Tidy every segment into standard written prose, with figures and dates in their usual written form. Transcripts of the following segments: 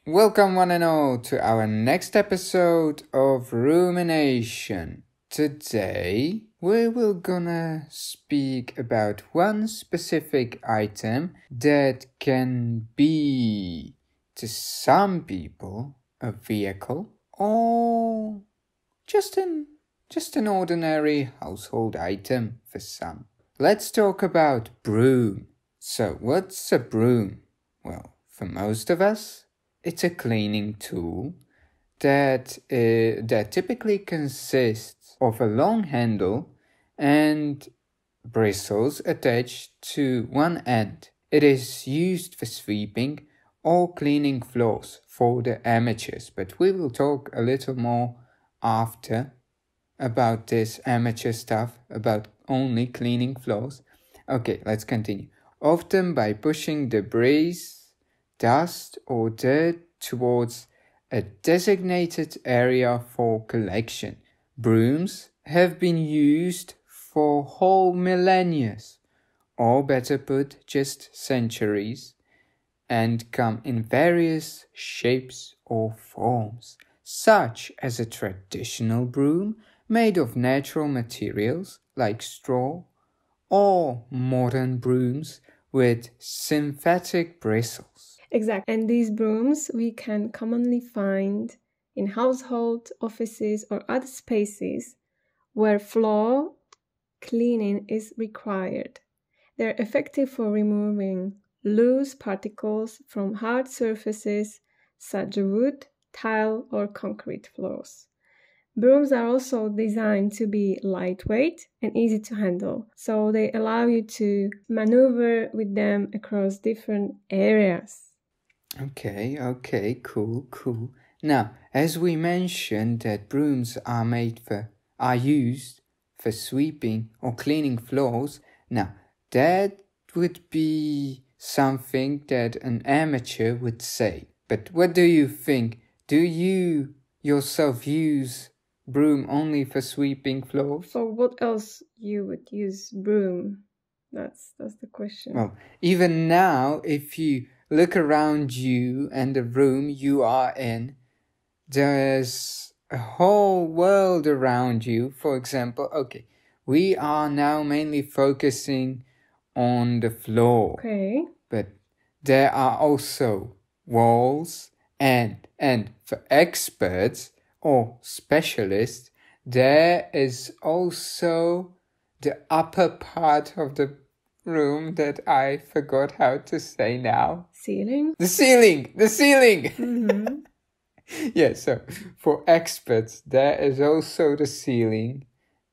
Welcome one and all to our next episode of Roomination. Today we're gonna speak about one specific item that can be, to some people, a vehicle or just an ordinary household item for some. Let's talk about broom. So what's a broom? Well, for most of us, it's a cleaning tool that typically consists of a long handle and bristles attached to one end. It is used for sweeping or cleaning floors for the amateurs, but we will talk a little more after about this amateur stuff, about only cleaning floors. Okay, let's continue. Often by pushing debris, dust or dirt towards a designated area for collection. Brooms have been used for whole millennia, or better put, just centuries, and come in various shapes or forms, such as a traditional broom made of natural materials like straw, or modern brooms with synthetic bristles. Exactly. And these brooms we can commonly find in household, offices, or other spaces where floor cleaning is required. They're effective for removing loose particles from hard surfaces such as wood, tile, or concrete floors. Brooms are also designed to be lightweight and easy to handle, so they allow you to maneuver with them across different areas. Okay, cool. Now, as we mentioned that brooms are used for sweeping or cleaning floors, now that would be something that an amateur would say. But what do you think? Do you yourself use broom only for sweeping floors? For what else you would use broom? That's the question. Well, even now, if you look around you and the room you are in, there's a whole world around you. For example, okay, we are now mainly focusing on the floor. Okay. But there are also walls and for experts or specialists, there is also the upper part of the room that I forgot how to say now. Ceiling? The ceiling! Mm-hmm. Yeah, so for experts, there is also the ceiling,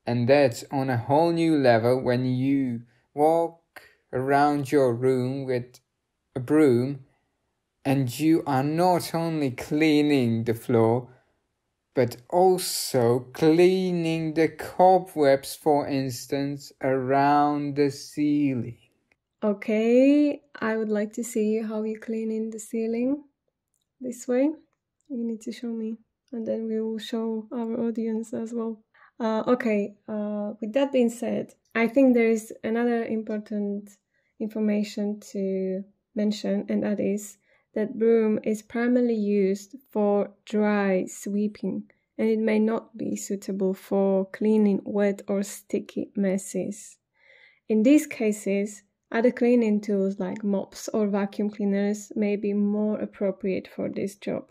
and that's on a whole new level when you walk around your room with a broom and you are not only cleaning the floor, but also cleaning the cobwebs, for instance, around the ceiling. Okay, I would like to see how you clean in the ceiling this way. You need to show me, and then we will show our audience as well. With that being said, I think there is another important information to mention, and that is that broom is primarily used for dry sweeping, and it may not be suitable for cleaning wet or sticky messes. In these cases, other cleaning tools like mops or vacuum cleaners may be more appropriate for this job.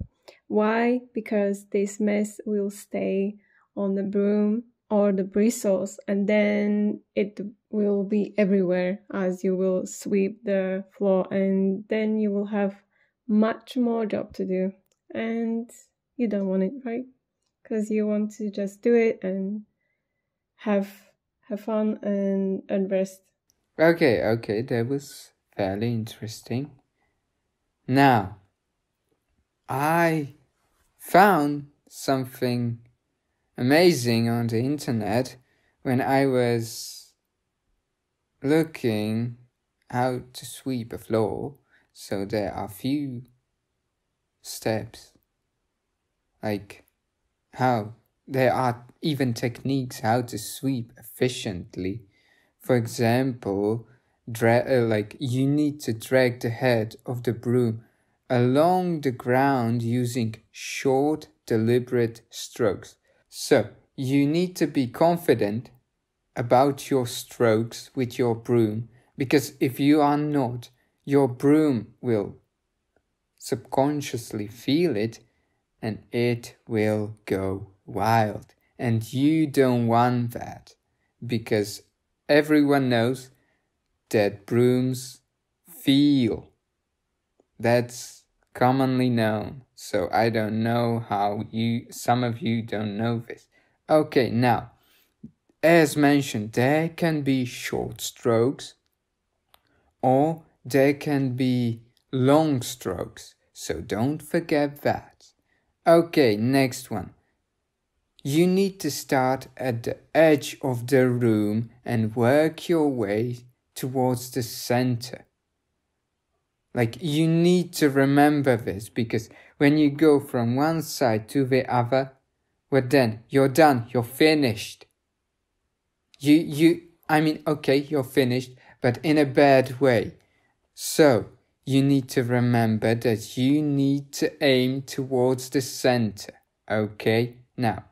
Why? Because this mess will stay on the broom or the bristles, and then it will be everywhere as you will sweep the floor, and then you will have much more job to do, and you don't want it, right? Because you want to just do it and have fun and rest. Okay, that was fairly interesting. Now, I found something amazing on the internet when I was looking how to sweep a floor. So there are few steps, like how there are even techniques how to sweep efficiently. For example, you need to drag the head of the broom along the ground using short, deliberate strokes. So, you need to be confident about your strokes with your broom, because if you are not, your broom will subconsciously feel it and it will go wild. And you don't want that, because everyone knows that brooms feel. That's commonly known. So I don't know how some of you don't know this. Okay, now, as mentioned, there can be short strokes or there can be long strokes. So don't forget that. Okay, next one. You need to start at the edge of the room and work your way towards the center. Like, you need to remember this, because when you go from one side to the other, well, then you're done, you're finished. Okay, you're finished, but in a bad way. So, you need to remember that you need to aim towards the center. Okay? Now,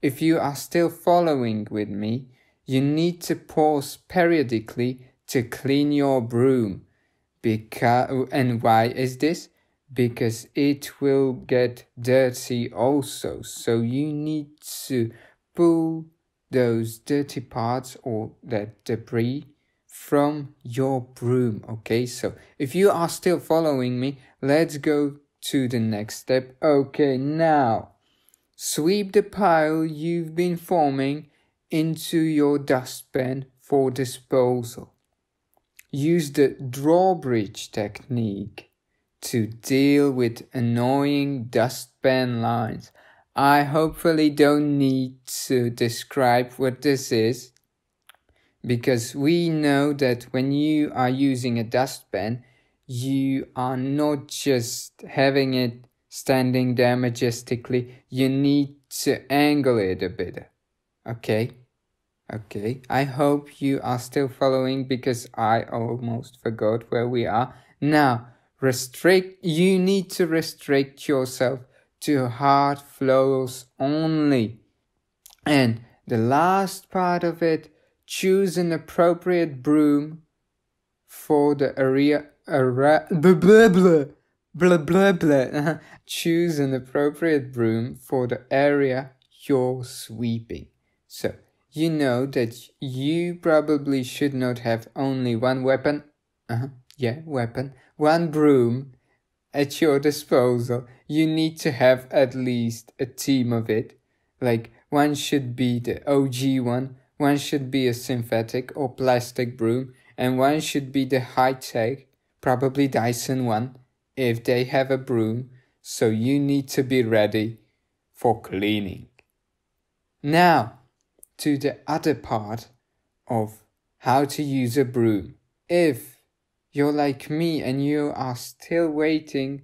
if you are still following with me, you need to pause periodically to clean your broom. And why is this? Because it will get dirty also. So you need to pull those dirty parts or that debris from your broom. Okay, so if you are still following me, let's go to the next step. Okay, now sweep the pile you've been forming into your dustbin for disposal. Use the drawbridge technique to deal with annoying dustbin lines. I hopefully don't need to describe what this is, because we know that when you are using a dustbin, you are not just having it standing there majestically, you need to angle it a bit. Okay, I hope you are still following, because I almost forgot where we are. Now, you need to restrict yourself to hard floors only. And the last part of it, choose an appropriate broom for the area. Choose an appropriate broom for the area you're sweeping. So, you know that you probably should not have only one weapon. One broom at your disposal. You need to have at least a team of it. Like, one should be the OG one should be a synthetic or plastic broom, and one should be the high-tech, probably Dyson one, if they have a broom. So you need to be ready for cleaning. Now, to the other part of how to use a broom. If you're like me and you are still waiting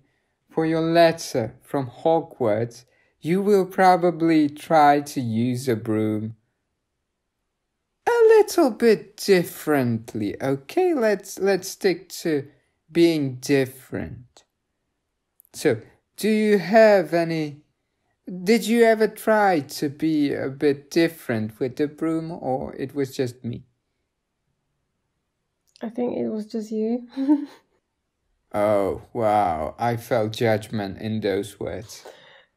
for your letter from Hogwarts, you will probably try to use a broom a little bit differently. Okay, let's stick to being different. So, did you ever try to be a bit different with the broom, or it was just me? I think it was just you. Oh, wow. I felt judgment in those words.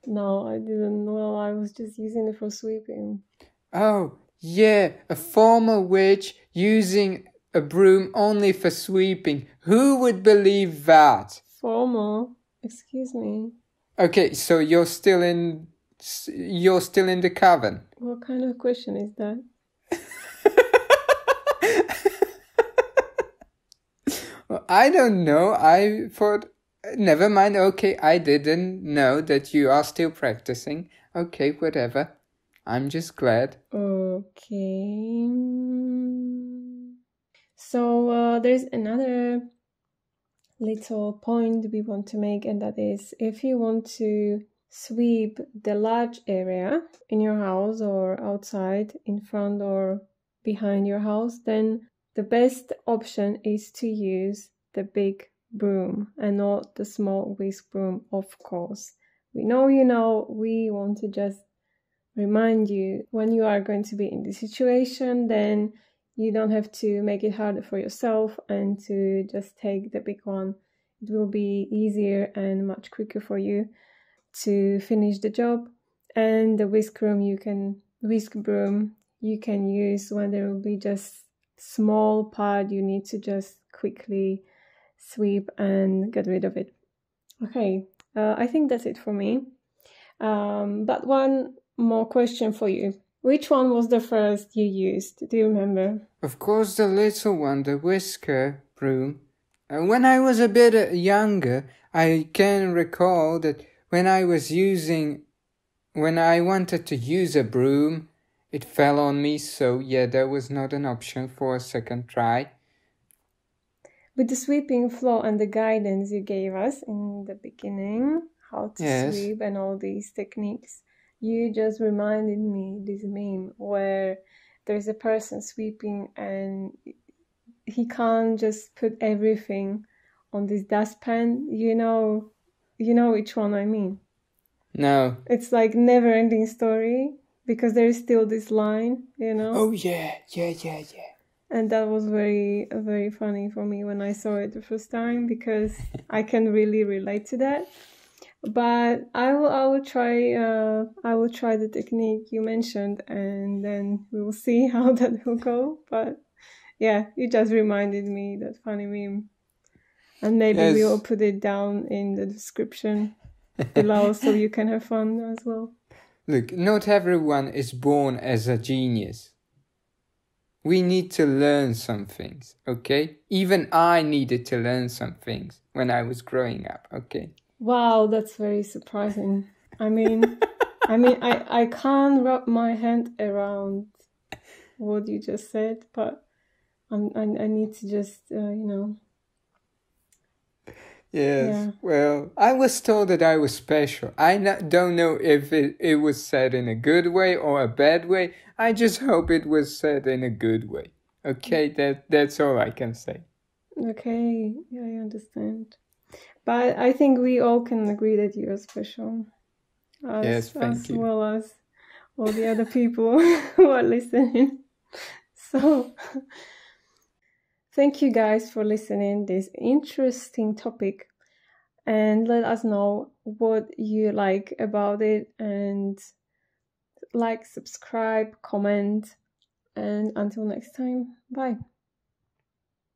No, I didn't. Well, I was just using it for sweeping. Oh, yeah. A former witch using a broom only for sweeping. Who would believe that? Former? Excuse me. Okay, so you're still in the coven. What kind of question is that? Well, I don't know. I thought, never mind. Okay, I didn't know that you are still practicing. Okay, whatever. I'm just glad. Okay. So there's another little point we want to make, and that is, if you want to sweep the large area in your house or outside, in front or behind your house, then the best option is to use the big broom and not the small whisk broom, of course. We know you know, we want to just remind you when you are going to be in this situation, then you don't have to make it harder for yourself and to just take the big one. It will be easier and much quicker for you to finish the job. And the whisk broom you can use when there will be just small part you need to just quickly sweep and get rid of it. Okay, I think that's it for me. But one more question for you. Which one was the first you used? Do you remember? Of course, the little one, the whisker broom. When I was a bit younger, I can recall that when I wanted to use a broom, it fell on me, so yeah, there was not an option for a second try. With the sweeping floor and the guidance you gave us in the beginning, how to sweep and all these techniques, you just reminded me this meme where there's a person sweeping and he can't just put everything on this dustpan. You know which one I mean? No. It's like never-ending story because there is still this line, Oh yeah. And that was very, very funny for me when I saw it the first time because I can really relate to that. But I will try the technique you mentioned, and then we will see how that will go. But yeah, you just reminded me that funny meme, and maybe we will put it down in the description below so you can have fun as well. Look, not everyone is born as a genius. We need to learn some things, okay? Even I needed to learn some things when I was growing up, okay? Wow, that's very surprising. I mean, I can't wrap my hand around what you just said, but I need to just, Yes, yeah. Well, I was told that I was special. I don't know if it was said in a good way or a bad way. I just hope it was said in a good way. Okay, that's all I can say. Okay, yeah, I understand. But I think we all can agree that you're special. Yes, thank you. As well as all the other people who are listening. So, thank you guys for listening this interesting topic, and let us know what you like about it, and like, subscribe, comment, and until next time, bye.